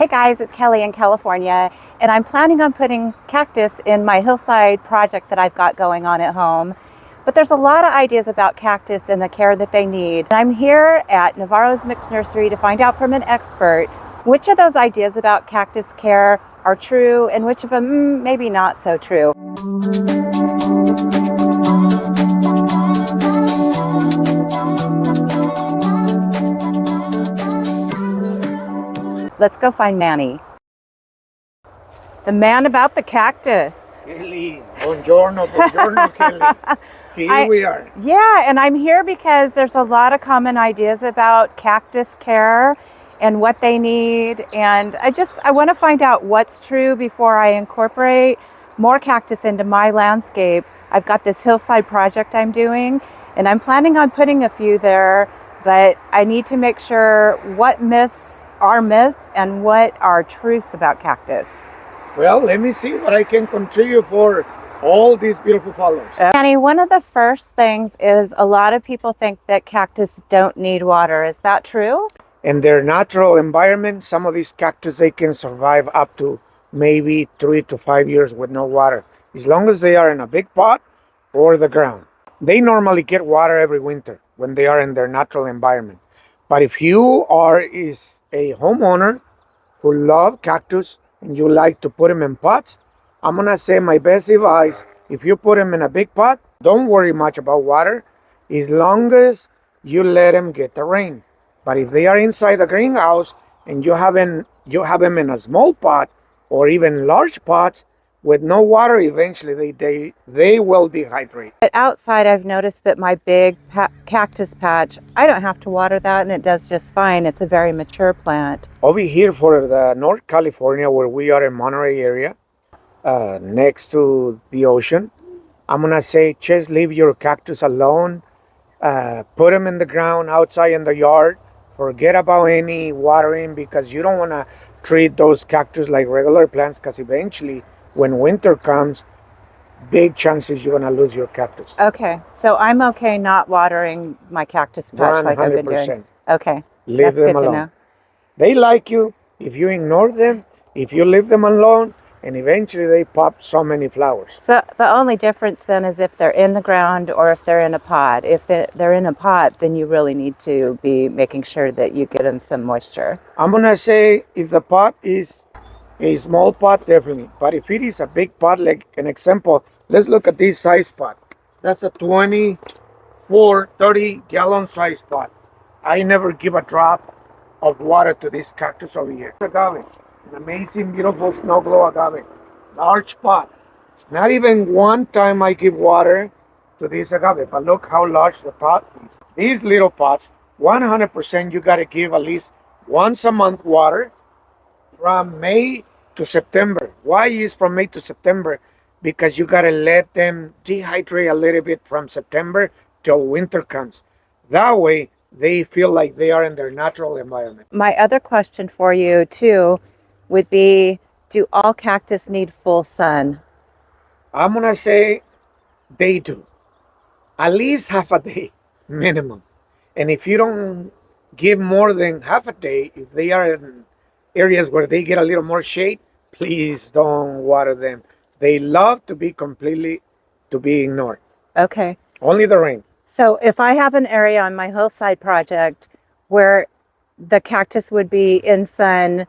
Hey guys, it's Kelly in California, and I'm planning on putting cactus in my hillside project that I've got going on at home. But there's a lot of ideas about cactus and the care that they need. I'm here at Navarro's Mixed Nursery to find out from an expert which of those ideas about cactus care are true and which of them maybe not so true. Let's go find Manny. The man about the cactus. Kelly, buongiorno, buongiorno, Kelly. Here we are. Yeah, and I'm here because there's a lot of common ideas about cactus care and what they need. And I want to find out what's true before I incorporate more cactus into my landscape. I've got this hillside project I'm doing, and I'm planning on putting a few there, but I need to make sure what myths are myths and what are truths about cactus. Well, let me see what I can contribute for all these beautiful flowers. Manny, one of the first things is a lot of people think that cactus don't need water. Is that true? In their natural environment, some of these cactus, they can survive up to maybe 3 to 5 years with no water, as long as they are in a big pot or the ground. They normally get water every winter when they are in their natural environment. But if you are a homeowner who love cactus and you like to put them in pots, I'm gonna say my best advice, if you put them in a big pot, don't worry much about water as long as you let them get the rain. But if they are inside the greenhouse and you have them in a small pot or even large pots with no water, eventually they will dehydrate. But outside, I've noticed that my big cactus patch, I don't have to water that and it does just fine. It's a very mature plant. Over here for the North California, where we are in Monterey area, next to the ocean, I'm gonna say just leave your cactus alone. Put them in the ground outside in the yard. Forget about any watering, because you don't want to treat those cactus like regular plants, because eventually when winter comes, big chances you're going to lose your cactus. Okay, so I'm okay not watering my cactus patch like I've been doing. Okay, leave them alone. To know. They like you if you ignore them, if you leave them alone, and eventually they pop so many flowers. So the only difference then is if they're in the ground or if they're in a pot. If they're in a pot, then you really need to be making sure that you get them some moisture. I'm going to say if the pot is a small pot, definitely. But if it is a big pot, like an example, let's look at this size pot. That's a 24, 30-gallon size pot. I never give a drop of water to this cactus over here. Agave. An amazing, beautiful snow glow agave. Large pot. Not even one time I give water to this agave, but look how large the pot is. These little pots, 100% you got to give at least once a month water from May to September. Why is from May to September? Because you got to let them dehydrate a little bit from September till winter comes. That way they feel like they are in their natural environment. My other question for you too would be, do all cactus need full sun? I'm going to say they do. At least half a day minimum. And if you don't give more than half a day, if they are in areas where they get a little more shade, please don't water them. They love to be ignored. Okay. Only the rain. So if I have an area on my hillside project where the cactus would be in sun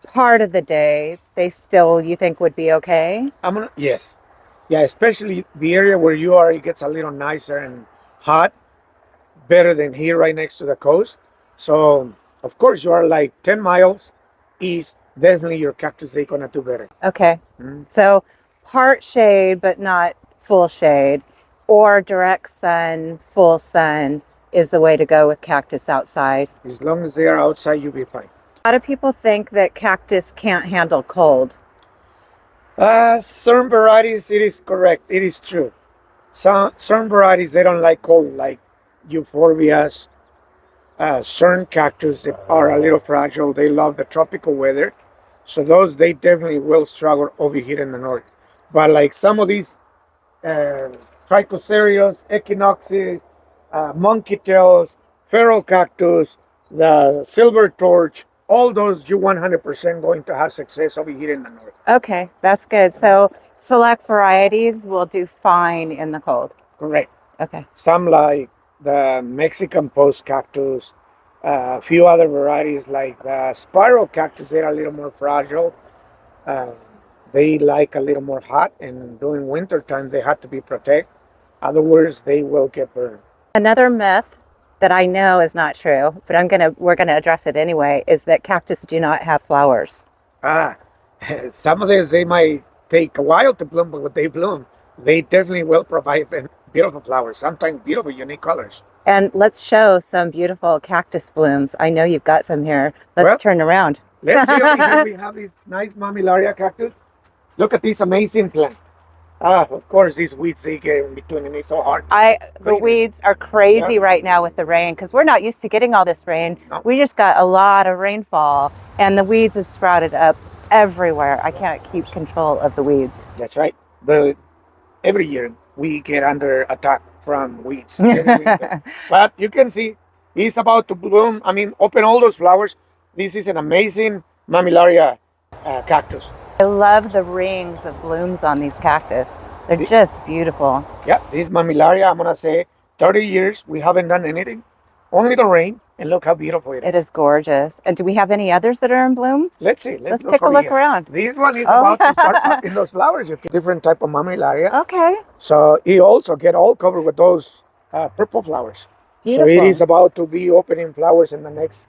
part of the day, they still, you think, would be okay? Yes. Yeah, especially the area where you are, it gets a little nicer and hot, better than here right next to the coast. So, of course, you are like 10 miles east, definitely your cactus, they're going to do better. Okay. So part shade, but not full shade, or direct sun, full sun is the way to go with cactus outside. As long as they are outside, you'll be fine. A lot of people think that cactus can't handle cold. Certain varieties, it is correct. It is true. Certain varieties, they don't like cold, like euphorbias. Certain cactus, they are a little fragile. They love the tropical weather. So those, they definitely will struggle over here in the north. But like some of these trichocereus, echinoxes, monkey tails, feral cactus, the silver torch, all those you 100% going to have success over here in the north. Okay, that's good. So select varieties will do fine in the cold. Correct. Okay. Some like the Mexican post cactus, a few other varieties like the spiral cactus, they're a little more fragile. Uh, they like a little more hot, and during winter time they have to be protected. Otherwise, they will get burned. Another myth that I know is not true, but we're gonna address it anyway, is that cactus do not have flowers. Ah, some of these they might take a while to bloom, but when they bloom, they definitely will provide beautiful flowers, sometimes beautiful, unique colors. And let's show some beautiful cactus blooms. I know you've got some here. Let's Well, turn around. let's see over here. We have this nice mammillaria cactus. Look at this amazing plant. Ah, of course, these weeds they get in between, and it's so hard. The weeds are crazy right now with the rain because we're not used to getting all this rain. No. We just got a lot of rainfall, and the weeds have sprouted up everywhere. I can't keep control of the weeds. That's right. But every year we get under attack from weeds. Every winter. But you can see it's about to bloom. I mean, open all those flowers. This is an amazing mammillaria cactus. I love the rings of blooms on these cactus. They're just beautiful. Yeah, this mammillaria, I'm gonna say 30 years we haven't done anything. Only the rain, and look how beautiful it is. It is gorgeous. And do we have any others that are in bloom? Let's see. Let's take a look around. This one is about to start popping those flowers. You get different type of mammillaria. Okay. So it also get all covered with those purple flowers. Beautiful. So it is about to be opening flowers in the next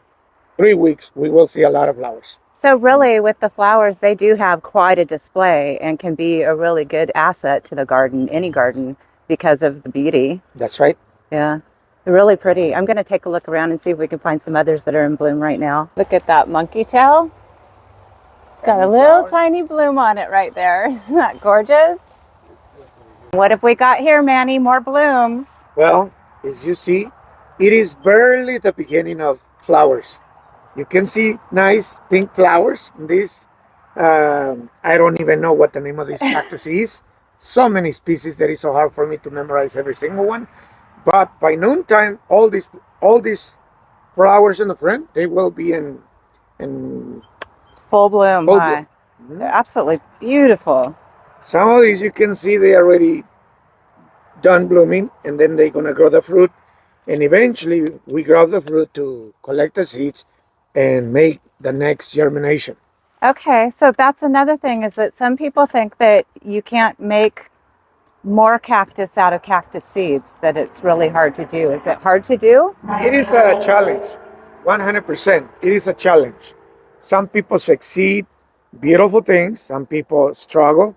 3 weeks. We will see a lot of flowers. So really with the flowers, they do have quite a display and can be a really good asset to the garden, any garden, because of the beauty. That's right. Yeah, they're really pretty. I'm going to take a look around and see if we can find some others that are in bloom right now. Look at that monkey tail. It's got a little tiny bloom on it right there. Isn't that gorgeous? What have we got here, Manny? More blooms. Well, as you see, it is barely the beginning of flowers. You can see nice pink flowers in this. I don't even know what the name of this cactus is. So many species that it's so hard for me to memorize every single one. But by noontime, all these flowers in the front, they will be in full bloom. Full Huh? bloom. They're absolutely beautiful. Some of these you can see they already done blooming, and then they're gonna grow the fruit. And eventually we grab the fruit to collect the seeds and make the next germination. Okay, so that's another thing, is that some people think that you can't make more cactus out of cactus seeds, that it's really hard to do. Is it hard to do? It is a challenge, 100%. It is a challenge. Some people succeed, beautiful things. Some people struggle.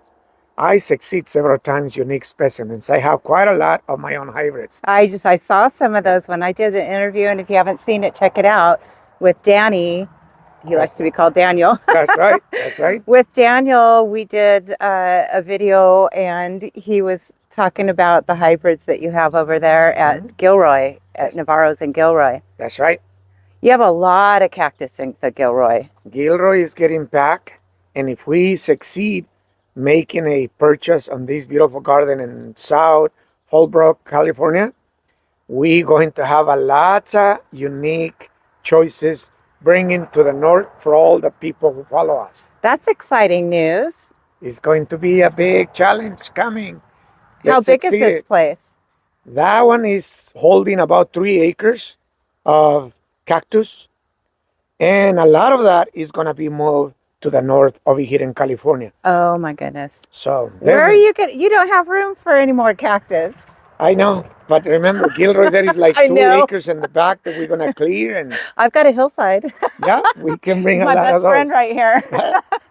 I succeed several times, unique specimens. I have quite a lot of my own hybrids. I saw some of those when I did an interview, and if you haven't seen it, check it out, with Danny. He likes to be called Daniel. That's right. That's right. With Daniel, we did a video, and he was talking about the hybrids that you have over there at Gilroy, at Navarro's in Gilroy. That's right. You have a lot of cactus in the Gilroy. Gilroy is getting back, and if we succeed making a purchase on this beautiful garden in South Fallbrook, California, we're going to have a lot of unique choices bringing to the north for all the people who follow us. That's exciting news. It's going to be a big challenge coming. How big is this place? That one is holding about 3 acres of cactus, and a lot of that is going to be moved to the north over here in California. Oh my goodness. So where are you getting? You don't have room for any more cactus. I know, but remember, Gilroy, there is like 2 acres in the back that we're gonna clear, and I've got a hillside. yeah, we can bring a my lot of best those. friend right here.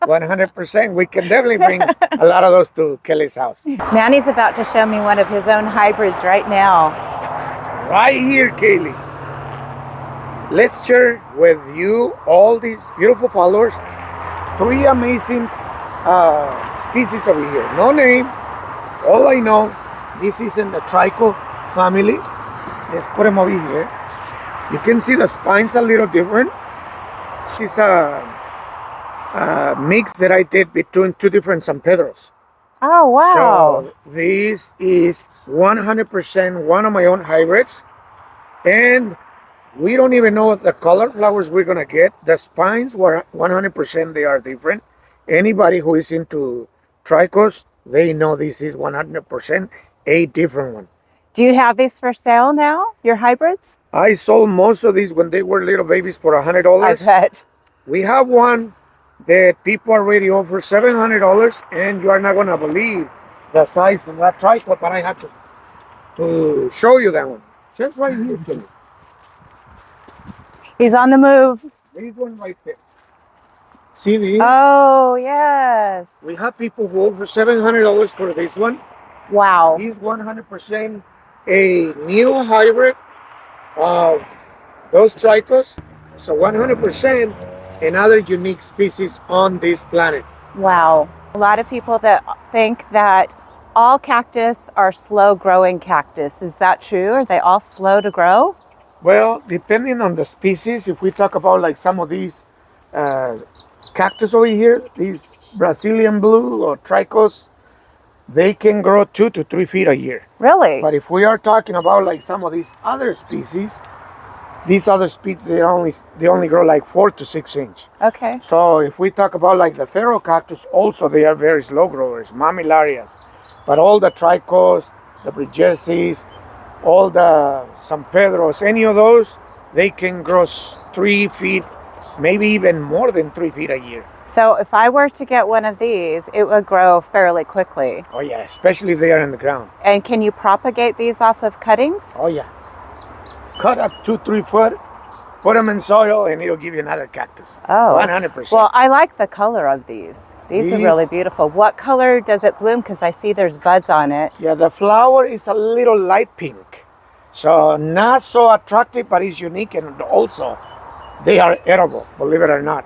100%, we can definitely bring a lot of those to Kelly's house. Manny's about to show me one of his own hybrids right now. Right here, Kaylee. Let's share with you all these beautiful flowers. 3 amazing species over here. No name. All I know, this is in the trico family. Let's put them over here. You can see the spines a little different. This is a mix that I did between 2 different San Pedros. Oh, wow. So this is 100% one of my own hybrids. And We don't even know the color flowers we're gonna get. The spines were 100% they are different. Anybody who is into trichos, they know this is 100% a different one. Do you have these for sale now, your hybrids? I sold most of these when they were little babies for I $100. bet. We have one that people already offer $700, and you are not gonna believe the size of that tripod. But I have to show you that one. Just right here, Kelly. He's on the move. This one right there. See these? Oh, yes. We have people who offer $700 for this one. Wow. He's 100% a new hybrid of those trichos. So 100% another unique species on this planet. Wow. A lot of people that think that all cactus are slow growing cactus. Is that true? Are they all slow to grow? Well, depending on the species, if we talk about like some of these cactus over here, these Brazilian blue or trichos, they can grow 2 to 3 feet a year. Really? But if we are talking about like some of these other species, these other species they only grow like 4 to 6 inch. Okay. So if we talk about like the pharaoh cactus, also they are very slow growers, mammillarias. But all the trichos, the brigesses, all the San Pedros, any of those, they can grow 3 feet, maybe even more than 3 feet a year. So if I were to get one of these, it would grow fairly quickly. Oh yeah, especially if they are in the ground. And can you propagate these off of cuttings? Oh yeah. Cut up 2-3 foot, put them in soil, and it'll give you another cactus. Oh. 100%. Well, I like the color of these. These are really beautiful. What color does it bloom? Because I see there's buds on it. Yeah, the flower is a little light pink. So not so attractive, but it's unique, and also they are edible, believe it or not.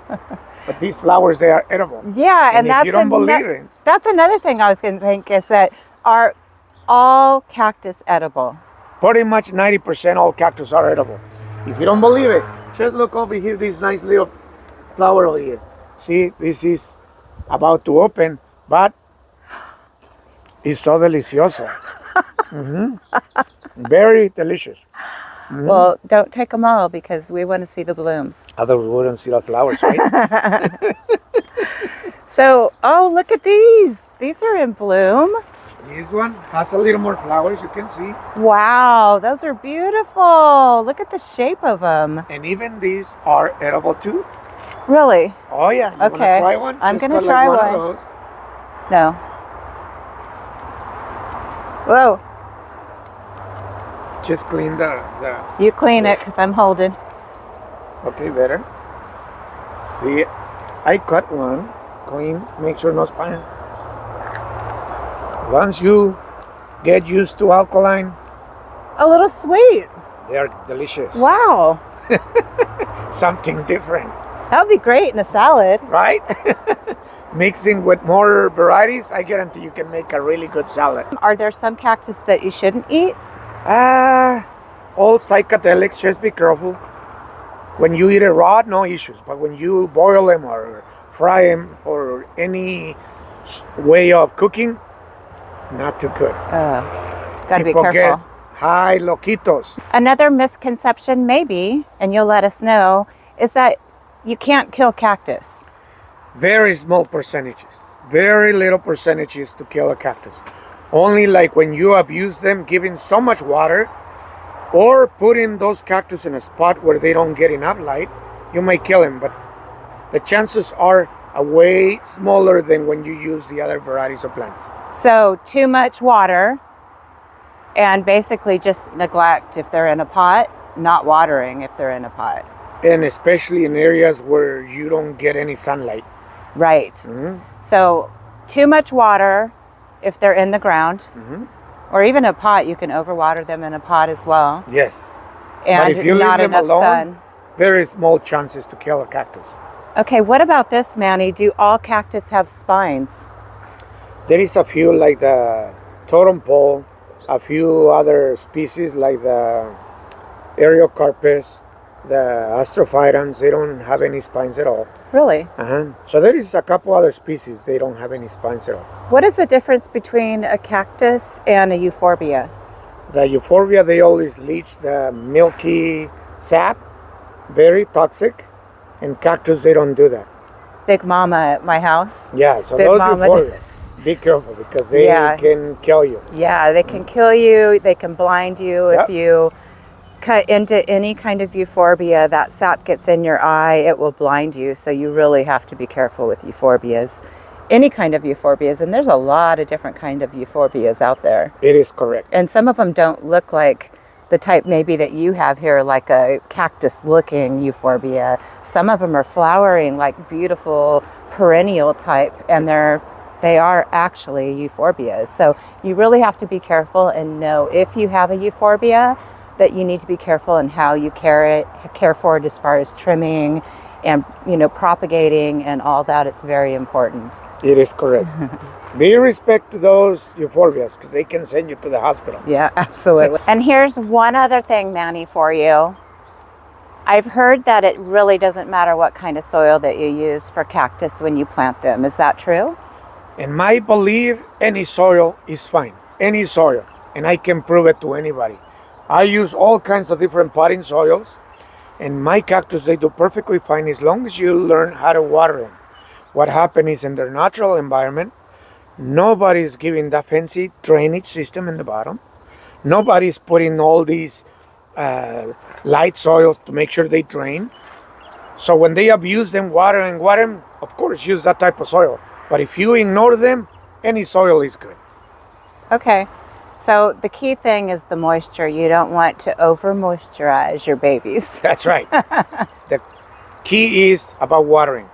But these flowers, they are edible. Yeah, and if that's you don't believe it. That's another thing I was going to think is that are all cactus edible? Pretty much 90% all cactus are edible. If you don't believe it, just look over here, this nice little flower over here. See, this is about to open, but it's so delicioso. Very delicious. Well, don't take them all because we want to see the blooms. Otherwise, we wouldn't see the flowers, right? So, oh, look at these. These are in bloom. This one has a little more flowers, you can see. Wow, those are beautiful. Look at the shape of them. And even these are edible too. Really? Oh yeah. You Okay. wanna try one? I'm Just gonna cut try like one. of those. No. Whoa. Just clean the You clean it because I'm holding. okay, better. See, I cut one, clean, make sure no spine. Once you get used to alkaline, A little sweet. they are delicious. Wow. Something different, That would be great in a salad. right? Mixing with more varieties, I guarantee you can make a really good salad. Are there some cactus that you shouldn't eat? All psychedelics, just be careful. When you eat it raw, no issues. But when you boil them or fry them or any way of cooking, not too good. Gotta be People careful. get high loquitos. Another misconception, maybe, and you'll let us know, is that you can't kill cactus. Very small percentages. Very little percentages to kill a cactus. Only like when you abuse them, giving so much water, or putting those cactus in a spot where they don't get enough light, you may kill them. But the chances are way smaller than when you use the other varieties of plants. So too much water and basically just neglect if they're in a pot, not watering if they're in a pot. And especially in areas where you don't get any sunlight. Right. Mhm. So too much water if they're in the ground, Mhm. or even a pot. You can overwater them in a pot as well. Yes. And if you leave not them enough alone, sun. very small chances to kill a cactus. Okay, what about this, Manny? Do all cactus have spines? There is a few like the totem pole, a few other species like the Eriocarpus, the astrophytons, they don't have any spines at all. Really? So there is a couple other species, they don't have any spines at all. What is the difference between a cactus and a euphorbia? The euphorbia, they always leach the milky sap, very toxic, and cactus, they don't do that. Big Mama at my house. Yeah, so Big those Mama euphorbias, be careful because they can kill you. Yeah, they can kill you. They can blind you. Yep. If you cut into any kind of euphorbia, that sap gets in your eye, it will blind you. So you really have to be careful with euphorbias. Any kind of euphorbias, and there's a lot of different kind of euphorbias out there. It is correct. And some of them don't look like the type maybe that you have here, like a cactus looking euphorbia. Some of them are flowering like beautiful perennial type, and they are actually euphorbias. So you really have to be careful and know if you have a euphorbia, that you need to be careful in how you care for it as far as trimming and propagating and all that. It's very important. It is correct. Be respect to those euphorbias because they can send you to the hospital. Yeah, absolutely. And here's one other thing, Manny, for you. I've heard that it really doesn't matter what kind of soil that you use for cactus when you plant them. Is that true? In my belief, any soil is fine. Any soil. And I can prove it to anybody. I use all kinds of different potting soils. And my cactus, they do perfectly fine as long as you learn how to water them. What happens is in their natural environment, nobody's giving that fancy drainage system in the bottom. Nobody's putting all these light soils to make sure they drain. So when they abuse them, water them, of course, use that type of soil. But if you ignore them, any soil is good. Okay. So the key thing is the moisture. You don't want to over moisturize your babies. That's right. The key is about watering.